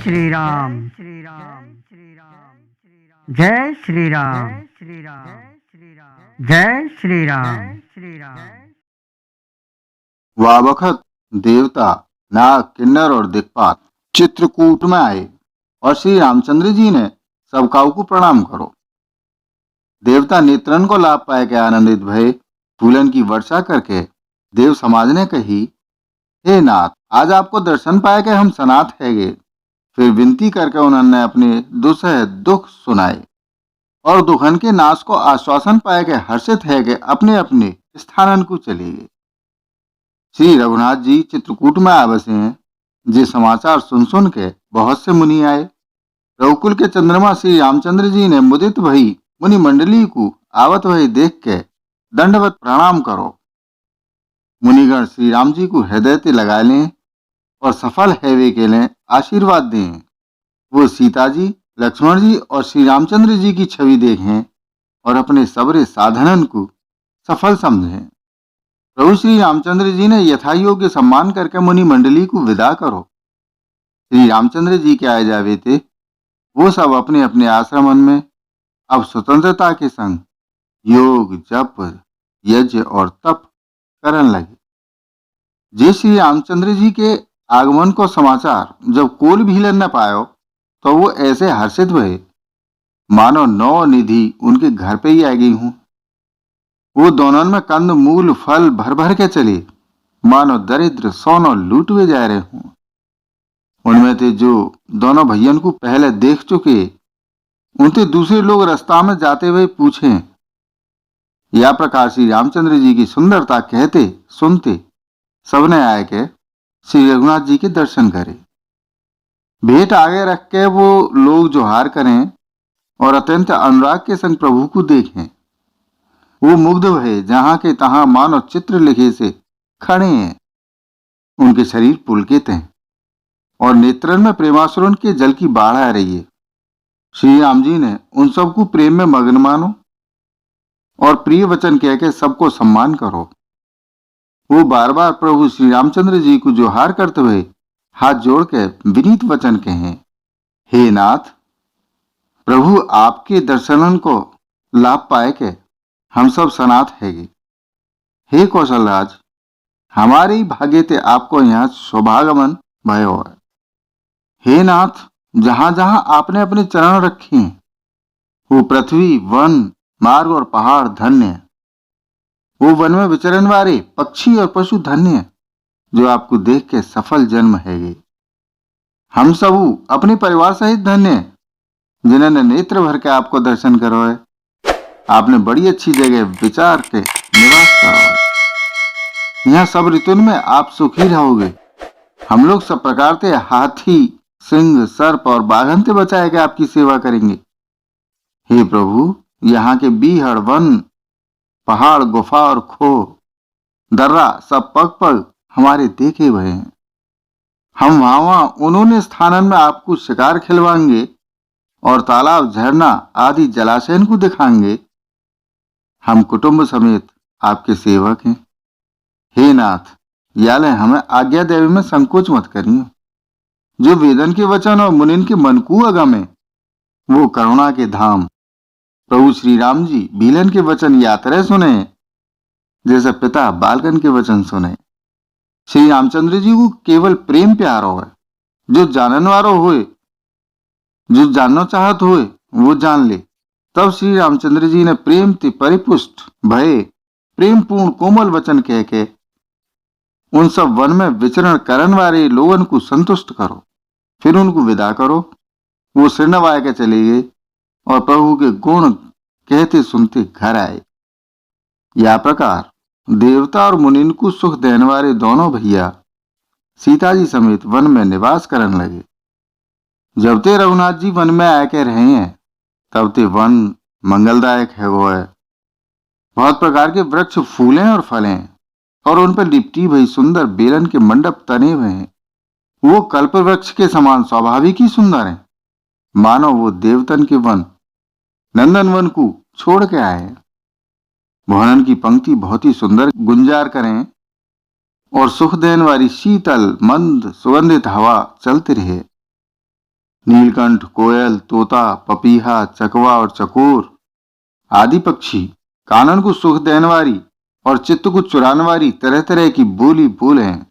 श्री राम, श्री राम, श्री राम, जय श्री राम, श्री राम, श्री राम, जय श्री राम, श्री राम। वह वक्त देवता, नाग, किन्नर और दिक्पाल चित्रकूट में आए और श्री रामचंद्र जी ने सब काऊ को प्रणाम करो। देवता नेत्रन को लाभ पाए के आनंदित भय फूलन की वर्षा करके देव समाज ने कही, हे नाथ, आज आपको दर्शन पाए के हम सनाथ हैगे। फिर विनती करके उन्होंने अपने दुसह दुख सुनाए और दुखन के नाश को आश्वासन पाए के हर्षित है के अपने अपने स्थानन को चले गए। श्री रघुनाथ जी चित्रकूट में आ बसे हैं। जे समाचार सुन के बहुत से मुनि आए। रघुकुल के चंद्रमा श्री रामचंद्र जी ने मुदित भई मुनि मंडली को आवत भई देख के दंडवत प्रणाम करो। मुनिगण श्री राम जी को हृदय ते लगा लें और सफल हैवे के लिए आशीर्वाद दें। वो सीता जी, लक्ष्मण जी और श्री रामचंद्र जी की छवि देखें और अपने सबरे साधनन को सफल समझें। प्रभु श्री रामचंद्र जी ने यथायोग्य सम्मान करके मुनि मंडली को विदा करो। श्री रामचंद्र जी के आए जावे थे वो सब अपने अपने आश्रमन में अब स्वतंत्रता के संग योग, जप, यज्ञ और तप करन लगे। जे श्री रामचंद्र जी के आगमन को समाचार जब कोल भीलन न पायो तो वो ऐसे हर्षित भये मानो नौ निधि उनके घर पे ही आ गई हूं। वो दोनों में कंद मूल फल भर भर के चले मानो दरिद्र सोनो लूटवे जा रहे हों। उनमें थे जो दोनों भैयन को पहले देख चुके, उनसे दूसरे लोग रास्ता में जाते हुए पूछें। या प्रकार श्री रामचंद्र जी की सुंदरता कहते सुनते सबने आए के श्री रघुनाथ जी के दर्शन करे। भेंट आगे रख के वो लोग जोहार करें और अत्यंत अनुराग के संग प्रभु को देखें। वो मुग्ध भये जहां के तहां मानो चित्र लिखे से खड़े हैं। उनके शरीर पुलकित हैं और नेत्रन में प्रेमासुरन के जल की बाढ़ आ रही है। श्री राम जी ने उन सबको प्रेम में मग्न मानो और प्रिय वचन कह के सबको सम्मान करो। वो बार बार प्रभु श्री रामचंद्र जी को जोहार करते हुए हाथ जोड़ के विनीत वचन कहें, हे नाथ, प्रभु आपके दर्शनन को लाभ पाए के हम सब सनाथ हैगे। हे कौशलराज, हमारे ही भाग्य ते आपको यहाँ सौभागमन भयो है। हे नाथ, जहां जहां आपने अपने चरण रखे हैं वो पृथ्वी, वन, मार्ग और पहाड़ धन्य है। वो वन में विचरण वाले पक्षी और पशु धन्य है जो आपको देख के सफल जन्म हैगे। हम सब अपने परिवार सहित धन्य है जिन्होंने नेत्र भर के आपको दर्शन करो है। आपने बड़ी अच्छी जगह विचार के निवास करो है। यहाँ सब ऋतु में आप सुखी रहोगे। हम लोग सब प्रकार से हाथी, सिंह, सर्प और बाघन से बचाए के आपकी सेवा करेंगे। हे प्रभु, यहाँ के बीहड़, वन, पहाड़, गुफा और खो, दर्रा सब पग पग हमारे देखे हुए हैं। हम वहां उन्होंने स्थानन में आपको शिकार खिलवाएंगे और तालाब, झरना आदि जलाशयन को दिखाएंगे। हम कुटुंब समेत आपके सेवक हैं। हे नाथ, याले हमें आज्ञा देवे में संकोच मत करिए। जो वेदन के वचन और मुनिन के मन को अगम है वो करुणा के धाम प्रभु श्री राम जी भीलन के वचन यात्रा सुने जैसे पिता बालकन के वचन सुने। श्री रामचंद्र जी को केवल प्रेम प्यार हो है। जो जानन वारो होए, जो जानना चाहत होए वो जान ले। तब श्री रामचंद्र जी ने प्रेम ते परिपुष्ट भये प्रेम पूर्ण कोमल वचन कह के उन सब वन में विचरण करन वाले लोगन को संतुष्ट करो। फिर उनको विदा करो। वो सिर नवाए के चले गए और प्रभु के गुण कहते सुनते घर आए। या प्रकार देवता और मुनिन को सुख देने वाले दोनों भैया सीता जी समेत वन में निवास करने लगे। जब ते रघुनाथ जी वन में आके रहे हैं तब ते वन मंगलदायक है। वो है बहुत प्रकार के वृक्ष फूलें और फलें और उन पर लिपटी भई सुंदर बेलन के मंडप तने हुए हैं। वो कल्प वृक्ष के समान स्वाभाविक ही सुंदर है मानो वो देवतन के वन नंदन वन को छोड़ के आए हैं। भवनन की पंक्ति बहुत ही सुंदर गुंजार करें और सुख देने वाली शीतल मंद सुगंधित हवा चलती रहे। नीलकंठ, कोयल, तोता, पपीहा, चकवा और चकोर आदि पक्षी कानन को सुख देने वाली और चित्त को चुराने वाली तरह तरह की बोली बोले हैं।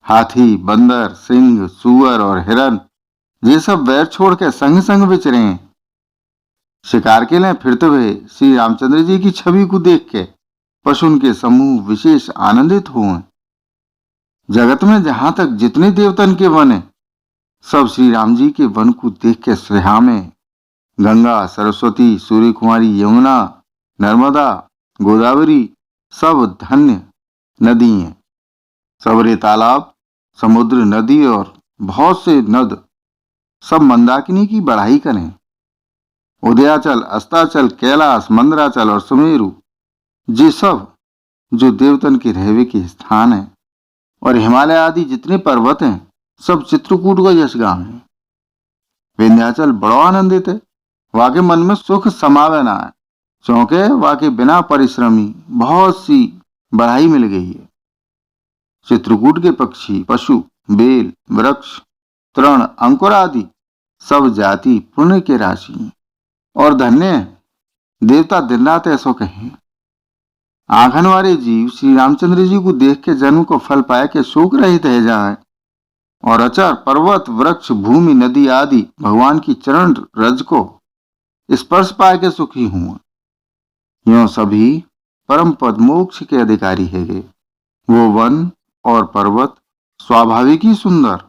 हाथी, बंदर, सिंह, सूअर और हिरन ये सब वैर छोड़ के संग संग विचरे हैं। शिकार के लिए फिरते हुए श्री रामचंद्र जी की छवि को देख के पशुओं के समूह विशेष आनंदित हुए। जगत में जहां तक जितने देवतन के वन है, सब श्री राम जी के वन को देख के सुहामे। गंगा, सरस्वती, सूर्य कुमारी, यमुना, नर्मदा, गोदावरी सब धन्य नदी हैं। सबरे तालाब, समुद्र, नदी और बहुत से नद सब मंदाकिनी की बढ़ाई करें। उदयाचल, अस्ताचल, कैलाश, मंदराचल और सुमेरु ये सब जो देवतन के रहवे के स्थान है, और हिमालय आदि जितने पर्वत हैं सब चित्रकूट का यशगान है। विंध्याचल बड़ो आनंदित है, वाके मन में सुख समावे ना है, क्योंकि वाके बिना परिश्रमी बहुत सी बढ़ाई मिल गई है। चित्रकूट के पक्षी, पशु, बेल, वृक्ष, तृण, अंकुर आदि सब जाति पुण्य के राशि हैं और धन्य देवता दिन रात ऐसो कहें। आंखन वाले जीव श्री रामचंद्र जी को देख के जन्म को फल पाए के शोक रहित रह जाए और अचर पर्वत, वृक्ष, भूमि, नदी आदि भगवान की चरण रज को स्पर्श पाए के सुखी हुआ। यों सभी परम पद मोक्ष के अधिकारी है गे। वो वन और पर्वत स्वाभाविक ही सुंदर,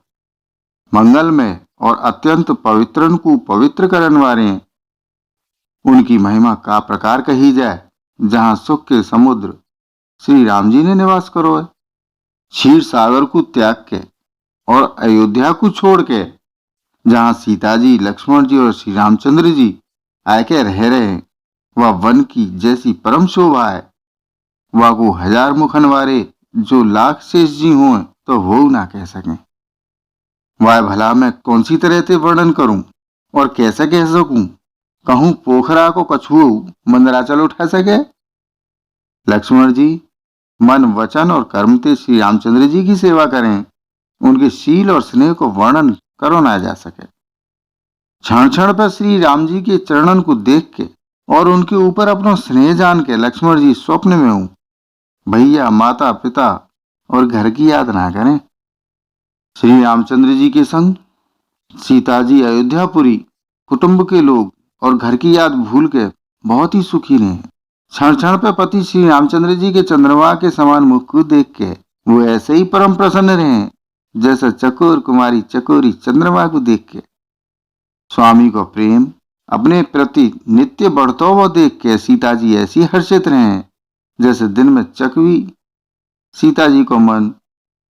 मंगलमय और अत्यंत पवित्रन को पवित्र करने वाले हैं। उनकी महिमा का प्रकार कही जाए, जहां सुख के समुद्र श्री राम जी ने निवास करो है। क्षीर सागर को त्याग के और अयोध्या को छोड़ के जहां सीता जी, लक्ष्मण जी और श्री रामचंद्र जी आके रह रहे हैं, वह वन की जैसी परम शोभा है। वह को हजार मुखन वाले जो लाख शेष जी हों तो वो ना कह सकें। वह भला मैं कौन सी तरह से वर्णन करूं और कैसे कह सकूं? कहूं पोखरा को कछुओ मंदराचल उठा सके। लक्ष्मण जी मन, वचन और कर्म से श्री रामचंद्र जी की सेवा करें, उनके शील और स्नेह को वर्णन करो ना जा सके। क्षण क्षण पर श्री राम जी के चरणन को देख के और उनके ऊपर अपना स्नेह जान के लक्ष्मण जी स्वप्न में हूं भैया, माता, पिता और घर की याद ना करें। श्री रामचंद्र जी के संग सीता जी अयोध्यापुरी, कुटुंब के लोग और घर की याद भूल के बहुत ही सुखी रहे। क्षण क्षण पे पति श्री रामचंद्र जी के चंद्रमा के समान मुख को देख के वो ऐसे ही परम प्रसन्न रहे जैसे चकोर कुमारी चकोरी चंद्रमा को देख के। स्वामी को प्रेम अपने प्रति नित्य बढ़ता हुआ देख के सीता जी ऐसी हर्षित रहे जैसे दिन में चकवी। सीता जी को मन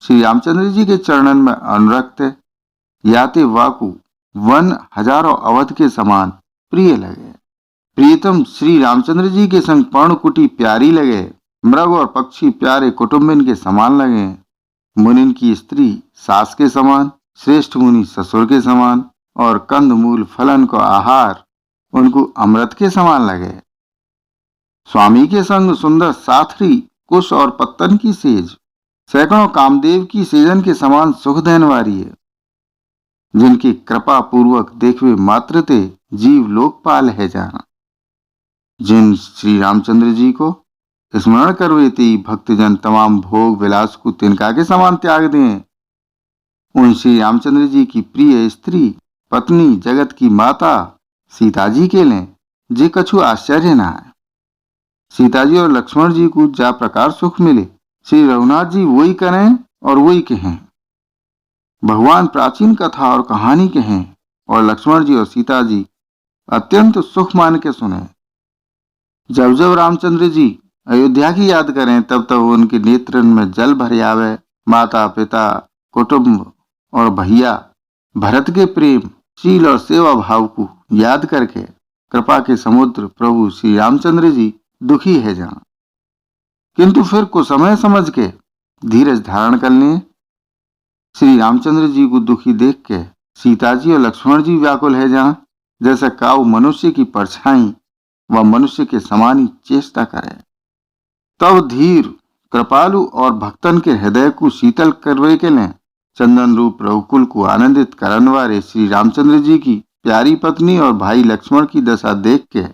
श्री रामचंद्र जी के चरणन में अनुरक्त है, याते वाकु वन हजारों अवध के समान प्रिय लगे। प्रियतम श्री रामचंद्र जी के संग पर्णकुटी प्यारी लगे, मृग और पक्षी प्यारे कुटुंबिन के समान लगे। मुनिन की स्त्री सास के समान, श्रेष्ठ मुनि ससुर के समान और कंद मूल फलन को आहार उनको अमृत के समान लगे। स्वामी के संग सुंदर साथरी कुश और पत्तन की सेज सैकड़ों कामदेव की सेजन के समान सुख देने वाली है, जिनकी कृपा पूर्वक देखवे मात्र ते जीव लोकपाल है जाना। जिन श्री रामचंद्र जी को स्मरण करवे ते भक्तजन तमाम भोग विलास को तिनका के समान त्याग दें। उन श्री रामचंद्र जी की प्रिय स्त्री पत्नी जगत की माता सीता जी के लिए जे कछु आश्चर्य ना है। सीता जी और लक्ष्मण जी को जा प्रकार सुख मिले, श्री रघुनाथ जी वही करें और वही कहें। भगवान प्राचीन कथा और कहानी कहें और लक्ष्मण जी और सीता जी अत्यंत सुख मान के सुने। जब जब रामचंद्र जी अयोध्या की याद करें तब तब उनके नेत्रन में जल भर आवे। माता, पिता, कुटुंब और भैया भरत के प्रेम, शील और सेवा भाव को याद करके कृपा के समुद्र प्रभु श्री रामचंद्र जी दुखी है जान, किंतु फिर कुछ समय समझ के धीरज धारण कर लिए। श्री रामचंद्र जी को दुखी देख के सीता जी और लक्ष्मण जी व्याकुल है जहां, जैसे काऊ मनुष्य की परछाई व मनुष्य के समान ही चेष्टा करे। तब धीर कृपालु और भक्तन के हृदय को शीतल करवे के लिए चंदन रूप रघुकुल को आनंदित करने वाले श्री रामचंद्र जी की प्यारी पत्नी और भाई लक्ष्मण की दशा देख के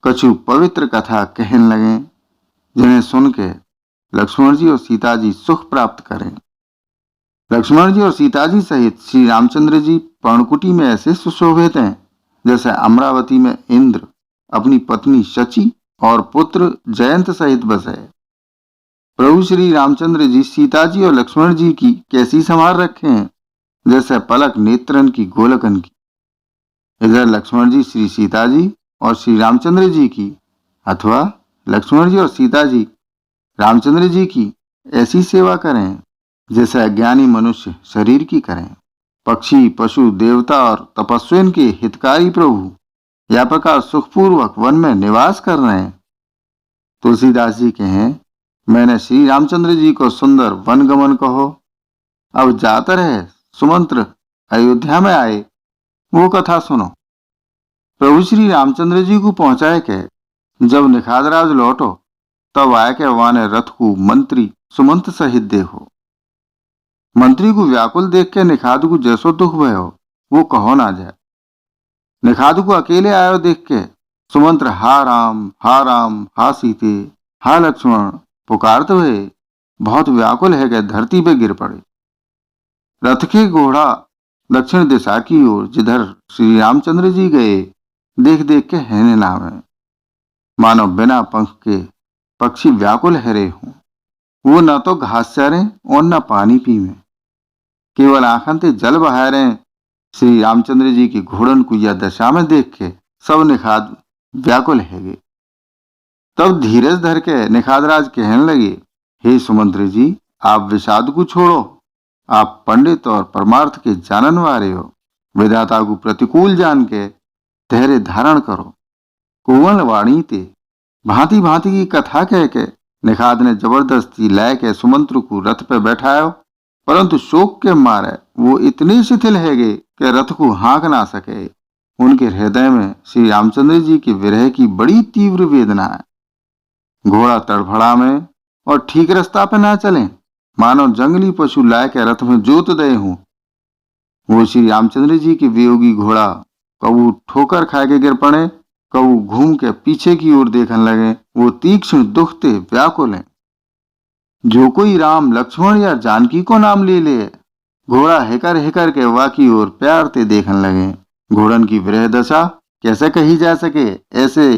कछु पवित्र कथा कहने लगे, जिन्हें सुन के लक्ष्मण जी और सीता जी सुख प्राप्त करें। लक्ष्मण जी और सीता जी सहित श्री रामचंद्र जी पर्णकुटी में ऐसे सुशोभित हैं जैसे अमरावती में इंद्र अपनी पत्नी शची और पुत्र जयंत सहित बसे। प्रभु श्री रामचंद्र जी सीता जी और लक्ष्मण जी की कैसी संभाल रखे हैं जैसे पलक नेत्रन की गोलकन की। इधर लक्ष्मण जी श्री सीता जी और श्री रामचंद्र जी की अथवा लक्ष्मण जी और सीता जी रामचंद्र जी की ऐसी सेवा करें जैसे अज्ञानी मनुष्य शरीर की करें। पक्षी पशु देवता और तपस्विन के हितकारी प्रभु या प्रकार सुखपूर्वक वन में निवास कर रहे हैं। तुलसीदास जी कहें, मैंने श्री रामचंद्र जी को सुंदर वन गमन कहो, अब जातर है सुमंत्र अयोध्या में आए, वो कथा सुनो। प्रभु श्री रामचंद्र जी को पहुंचाए के जब निखादराज लौटो तब आए के वाने रथ को मंत्री सुमंत सहित देखो। मंत्री को व्याकुल देख के निखाद को जैसो दुख भयो वो कहो ना जाए। निखाद को अकेले आयो देख के सुमंत्र हा राम हा सीते हा लक्ष्मण पुकारते हुए बहुत व्याकुल है कि धरती पे गिर पड़े। रथ के घोड़ा दक्षिण दिशा की ओर जिधर श्री रामचंद्र जी गए देख देख के हैने नावे, मानो बिना पंख के पक्षी व्याकुल हरे हों। वो न तो घास चरें और न पानी पीवें, केवल आंखन से जल बहा रहे। श्री रामचंद्र जी की घोड़न को यह दशा में देख के सब निखाद व्याकुल है गए। तब धीरज धर के निखादराज कहने लगे, हे सुमंत्र जी, आप विषाद को छोड़ो, आप पंडित और परमार्थ के जानन वाले हो। विधाता को प्रतिकूल जान के धैर्य धारण करो। कोमल वाणी ते भांति भांति की कथा कह के निखाद ने जबरदस्ती लाए के सुमंत्र को रथ पे बैठायो, परंतु शोक के मारे वो इतने शिथिल है गए कि रथ को हाँक ना सके। उनके हृदय में श्री रामचंद्र जी के विरह की बड़ी तीव्र वेदना है। घोड़ा तड़फड़ा में और ठीक रास्ता पे ना चले, मानो जंगली पशु लाए के रथ में जोत दे हूं। वो श्री रामचंद्र जी के वियोगी घोड़ा कबू ठोकर खा के गिर पड़े, कबू घूम के पीछे की ओर देखने लगे। वो तीक्ष्ण दुखते व्याकुल हैं। जो कोई राम लक्ष्मण या जानकी को नाम ले ले, घोड़ा हिकर के वा की ओर प्यार से देखने लगे। घोड़न की विरह दशा कैसे कही जा सके, ऐसे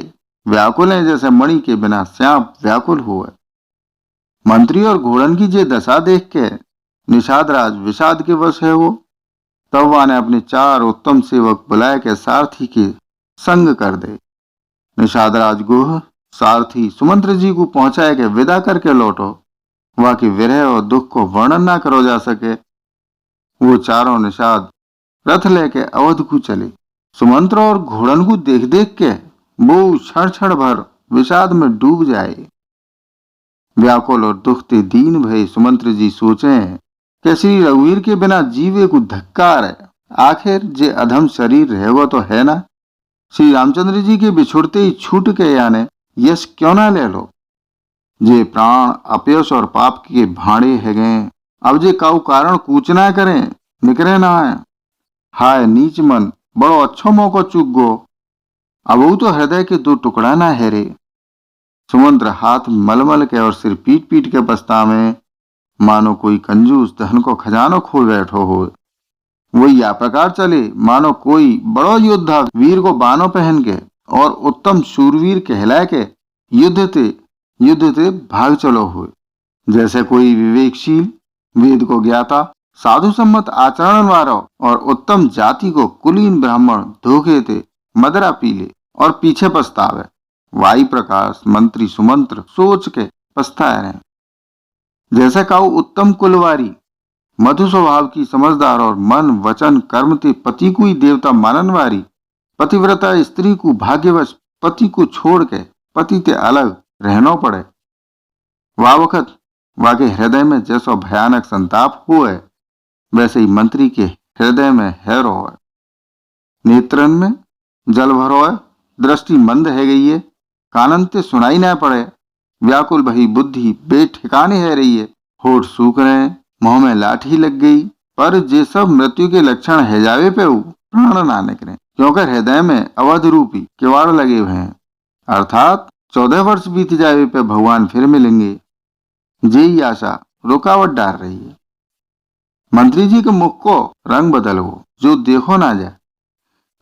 व्याकुल है जैसे मणि के बिना श्याप व्याकुल हुए। मंत्री और घोड़न की जे दशा देख के निषाद राज विषाद के वश है। वो तब वाने अपने 4 उत्तम सेवक बुलाए के सारथी के संग कर दे। निषाद राज गुह सारथी सुमंत्र जी को पहुंचाए के विदा करके लौटो। वह की विरह और दुख को वर्णन ना करो जा सके। वो चारों निषाद रथ लेके अवध को चले। सुमंत्र और घोड़न को देख देख के वो क्षण क्षण भर विषाद में डूब जाए। व्याकुल और दुखते दीन भय सुमंत्र जी सोचे कि श्री रघुवीर के बिना जीवे को धक्कार है। आखिर जे अधम शरीर रहेगा तो है ना। श्री रामचंद्र जी के बिछुड़ते ही छूट के याने यश क्यों ना ले लो। जे प्राण अपयश और पाप के भाड़े है गए, अब जे काऊ कारण कूचना करें निकरे ना है। हाय नीच मन, बड़ो अच्छो मौको चूक गो, अब वो तो हृदय के 2 टुकड़ा ना है रे। सुमंत्र हाथ मलमल के और सिर पीट पीट के पछतावे, मानो कोई कंजूस धन को खजानो खोल बैठो हो। वही या प्रकार चले मानो कोई बड़ो योद्धा वीर को बानो पहन के और उत्तम शूरवीर कहलाए के युद्ध ते भाग चलो हुए। जैसे कोई विवेकशील वेद को ज्ञाता साधु सम्मत आचरण वालो और उत्तम जाति को कुलीन ब्राह्मण धोखे ते मदरा पी ले और पीछे पछतावे। वायु प्रकाश मंत्री सुमंत्र सोच के पछताए रहे। जैसे काऊ उत्तम कुलवारी मधु स्वभाव की समझदार और मन वचन कर्म ते पति को ही देवता मानन वारी पतिव्रता स्त्री को भाग्यवश पति को छोड़ के पति ते अलग रहना पड़े। वह वक्त वाके हृदय में जैसा भयानक संताप हुए, वैसे ही मंत्री के हृदय में हैरो है। नेत्रन में जल भरो है, दृष्टि मंद है गई है, कानन ते सुनाई न पड़े। व्याकुल भई बुद्धि बेठिकाने है रही है। होठ सूख रहे हैं, मुंह में लाठी लग गई, पर जे सब मृत्यु के लक्षण है जावे पे प्राण ना निकले, क्योंकि हृदय में अवध रूपी किवाड़ लगे हुए हैं। अर्थात 14 वर्ष बीत जावे पे भगवान फिर मिलेंगे। यही आशा रुकावट डाल रही है। मंत्री जी के मुख को रंग बदल हो, जो देखो ना जाए।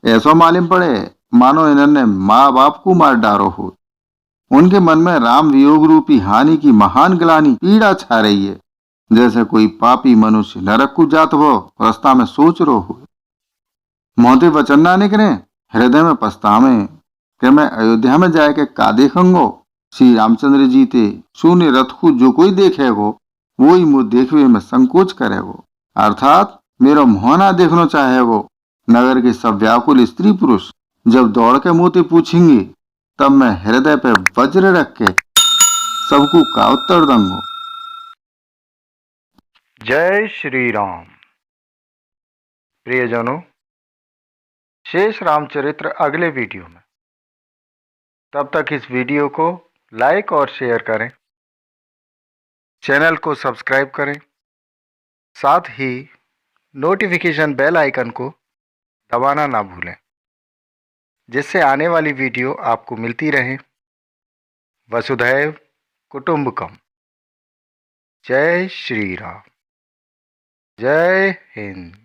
ऐसा मालूम पड़े मानो इन्होंने माँ बाप को मार डालो हो। उनके मन में राम वियोग रूपी हानि की महान ग्लानि पीड़ा छा रही है, जैसे कोई पापी मनुष्य नरक को जात हो रास्ता में सोच रो हो। मोहते वचन ना निकले, हृदय में पछतावे कि मैं अयोध्या में जाए के का देखूंगो। श्री रामचंद्र जी ते शून्य रथ को जो कोई देखेगो, वो ही मुझ देखवे में संकोच करेगो। अर्थात मेरा मुंह ना देखना चाहेगो। नगर के सब व्याकुल स्त्री पुरुष जब दौड़ के मोते पूछेंगे, तब मैं हृदय पे वज्र रख के सबको का उत्तर दूंगा। जय श्री राम। प्रियजनों, शेष रामचरित्र अगले वीडियो में। तब तक इस वीडियो को लाइक और शेयर करें, चैनल को सब्सक्राइब करें, साथ ही नोटिफिकेशन बेल आइकन को दबाना ना भूलें, जिससे आने वाली वीडियो आपको मिलती रहे। वसुधैव कुटुंबकम। जय श्री राम। जय हिंद।